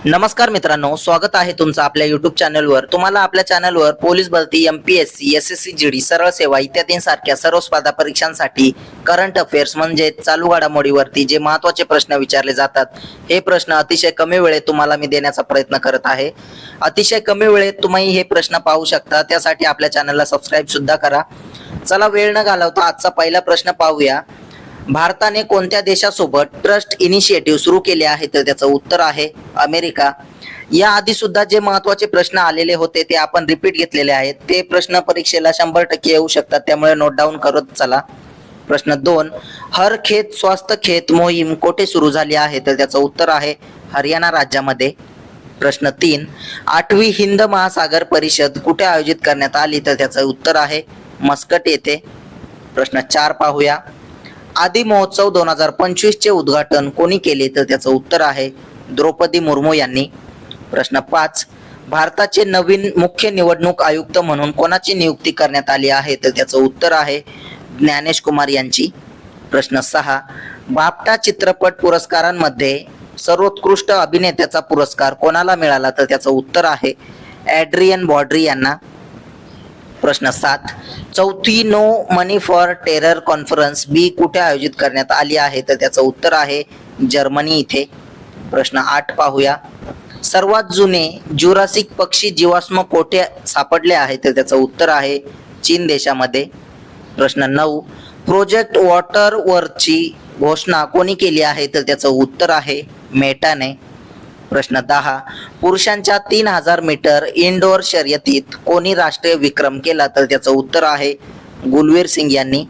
नमस्कार मित्रांनो, स्वागत आहे तुमचं आपल्या YouTube चॅनलवर। तुम्हाला आपल्या चॅनलवर पोलीस भरती, MPSC, SSC GD, सरळ सेवा इत्यादींसारख्या सर्व स्पर्धा परीक्षांसाठी करंट अफेअर्स म्हणजे चालू घडामोडीवरती जे महत्त्वाचे प्रश्न विचारले जातात, हे प्रश्न अतिशय कमी वेळेत तुम्हाला मी देण्याचा प्रयत्न करत आहे। अतिशय कमी वेळेत तुम्ही हे प्रश्न पाहू शकता, त्यासाठी आपल्या चॅनलला सबस्क्राइब सुद्धा करा। चला वेळ न घालवता आजचा पहिला प्रश्न पाहूया। भारताने कोणत्या देशासोबत ट्रस्ट इनिशिएटिव्ह सुरू केले आहे? तर त्याचं उत्तर आहे अमेरिका। या आधी सुद्धा जे महत्त्वाचे प्रश्न आलेले होते ते आपण रिपीट घेतलेले आहेत। ते प्रश्न परीक्षेला 100% येऊ शकतात, त्यामुळे नोट डाऊन करत चला। प्रश्न 2, हर खेत स्वस्थ खेत मोहीम कोठे सुरू झाली आहे? तर त्याचं उत्तर आहे हरियाणा राज्यामध्ये। प्रश्न 3, 8वी हिंद महासागर परिषद कुठे आयोजित करण्यात आली? तर त्याचं उत्तर आहे मस्कट येथे। प्रश्न 4 पाहूया। आदि महोत्सव 2025 चे उद्घाटन कोणी केले? तर त्याचं उत्तर आहे द्रौपदी मुर्मू यांनी। प्रश्न 5, भारताचे नवीन मुख्य निवडणूक आयुक्त म्हणून कोणाची नियुक्ती करण्यात आली आहे? तर त्याचं उत्तर आहे ज्ञानेश कुमार यांची। प्रश्न 6, बाफ्टा चित्रपट पुरस्कारांमध्ये सर्वोत्कृष्ट अभिनेत्याचा पुरस्कार कोणाला मिळाला? तर त्याचं उत्तर आहे एड्रियन ब्रॉडी यांना। प्रश्न 7, चौथी no money for terror conference बी कुठे आयोजित करण्यात आली आहे? तर त्याचं उत्तर आहे जर्मनी इथे। प्रश्न 8 पाहूया। सर्वात जुने जुरासिक पक्षी जीवाश्म कोठे सापडले आहे? तर त्याचं उत्तर आहे चीन देशामध्ये। प्रश्न 9, प्रोजेक्ट वॉटर वरची घोषणा कोणी केली आहे? तर त्याचं उत्तर आहे मेटाने। प्रश्न 10, पुरुषांच्या 3000 मीटर इनडोअर शर्यतीत कोणी राष्ट्रीय विक्रम केला? तर त्याचं उत्तर आहे गुलवीर सिंग यांनी।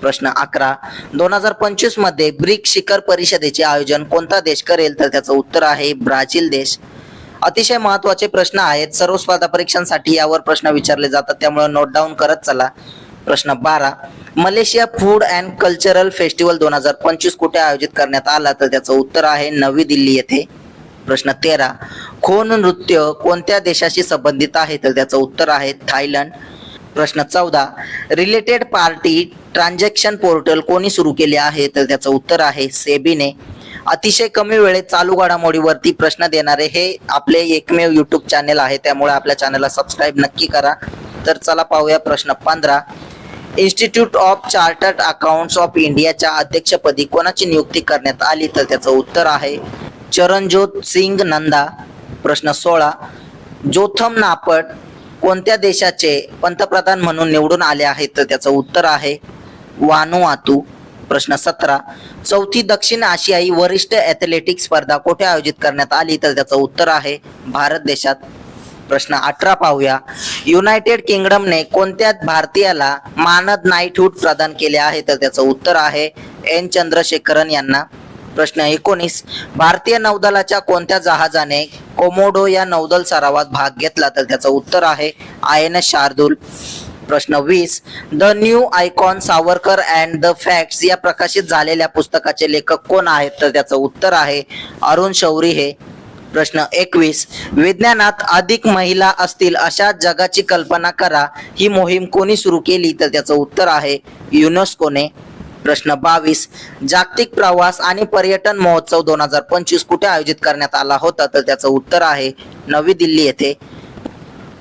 प्रश्न 11, 2025 मध्ये ब्रिक्स शिखर परिषदेचे आयोजन कोणता देश करेल? तर त्याचं उत्तर आहे ब्राझील देश। अतिशय महत्त्वाचे प्रश्न आहेत, सर्व स्पर्धा परीक्षांसाठी यावर प्रश्न विचारले जातात, त्यामुळे नोट डाऊन करत चला। प्रश्न 12, Malaysia food and cultural festival 2025 कुठे आयोजित करण्यात आला? तर त्याचं उत्तर आहे नवी दिल्ली येथे। प्रश्न 13, खोन नृत्य कोणत्या देशाशी संबंधित आहे? तर त्याचं उत्तर आहे थायलंड। प्रश्न 14, रिलेटेड पार्टी ट्रान्झॅक्शन पोर्टल कोणी सुरू केले आहे? तर त्याचं उत्तर आहे सेबीने। अतिशय कमी वेळेत चालू घडामोडीवरती प्रश्न देणारे हे आपले एकमेव YouTube चॅनल आहे, त्यामुळे आपल्या चॅनलला सबस्क्राइब नक्की करा। तर चला पाहूया प्रश्न 15, institute of chartered accounts of इंडियाच्या अध्यक्षपदी कोणाची नियुक्ती करण्यात आली? तर त्याचं उत्तर आहे चरणजोत सिंग नंदा। प्रश्न 16, जोथम नापट कोणत्या देशाचे पंतप्रधान म्हणून निवडून आले आहेत? तर त्याचं उत्तर आहे वानुआतू। प्रश्न 17, चौथी दक्षिण आशियाई वरिष्ठ ॲथलेटिक्स स्पर्धा कुठे आयोजित करण्यात आली? तर त्याचं उत्तर आहे भारत देशात। प्रश्न 18 पाहूया। युनायटेड किंगडमने कोणत्या भारतीयाला मानद नाईटहूड प्रदान केले आहे? तर त्याचं उत्तर आहे एन चंद्रशेखरन यांना। प्रश्न 19, भारतीय नौदलाच्या कोणत्या जहाजाने कोमोडो या नौदल सरावात भाग घेतला? तर त्याचं उत्तर आहे INS शार्दूल। प्रश्न 20, the new icon Savarkar and the facts या प्रकाशित झालेल्या पुस्तकाचे लेखक कोण आहेत? तर त्याचं उत्तर आहे अरुण शौरी हे। प्रश्न 21, विज्ञानात अधिक महिला असतील अशा जगाची कल्पना करा, ही मोहीम कोणी सुरू केली? तर त्याचं उत्तर आहे युनेस्कोने। प्रश्न 22, जागतिक प्रवास आणि पर्यटन महोत्सव 2025 कुठे आयोजित करण्यात आला होता? तर त्याचं उत्तर आहे नवी दिल्ली येथे।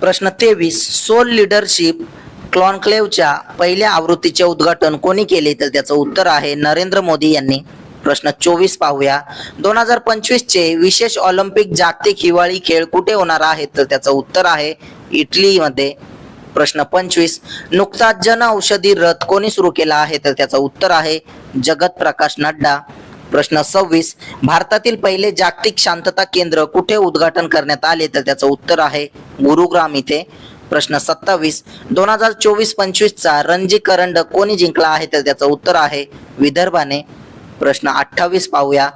प्रश्न 23, सोल लीडरशिप कॉन्क्लेव्हच्या पहिल्या आवृत्तीचे उद्घाटन कोणी केले? तर त्याचं उत्तर आहे नरेंद्र मोदी यांनी। प्रश्न 24 पाहूया। 2025 चे विशेष ऑलिम्पिक जागतिक हिवाळी खेळ कुठे होणार आहेत? तर त्याचं उत्तर आहे इटलीमध्ये। प्रश्न 25, नुकताच जन औषधी रथ कोणी सुरू केला आहे? तर त्याचं उत्तर आहे जगत प्रकाश नड्डा। प्रश्न 26, भारतातील पहिले जागतिक शांतता केंद्र कुठे उद्घाटन करण्यात आले? तर त्याचं उत्तर आहे गुरुग्राम इथे। प्रश्न 27, 2024-25 चा रणजी करंडक कोणी जिंकला आहे? तर त्याचं उत्तर आहे विदर्भाने। प्रश्न 28 पाहूया।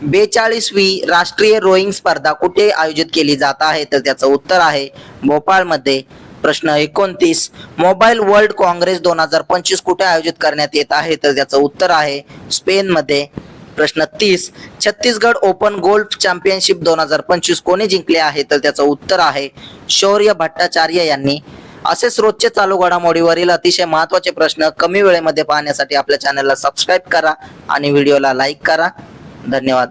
42वी राष्ट्रीय रोईंग स्पर्धा कुठे आयोजित केली जात आहे? तर त्याचं उत्तर आहे भोपाळमध्ये। प्रश्न 29, मोबाईल वर्ल्ड काँग्रेस 2025 कुठे आयोजित करण्यात येत आहे? तर त्याचं उत्तर आहे स्पेनमध्ये। प्रश्न 30, छत्तीसगड ओपन गोल्फ चॅम्पियनशिप 2025 कोणी जिंकले आहे? तर त्याचं उत्तर आहे शौर्य भट्टाचार्य यांनी। असेच रोजचे चालू घडामोडीवरील अतिशय महत्त्वाचे प्रश्न कमी वेळेमध्ये पाहण्यासाठी आपल्या चॅनलला सबस्क्राइब करा आणि व्हिडिओला लाईक करा। धन्यवाद।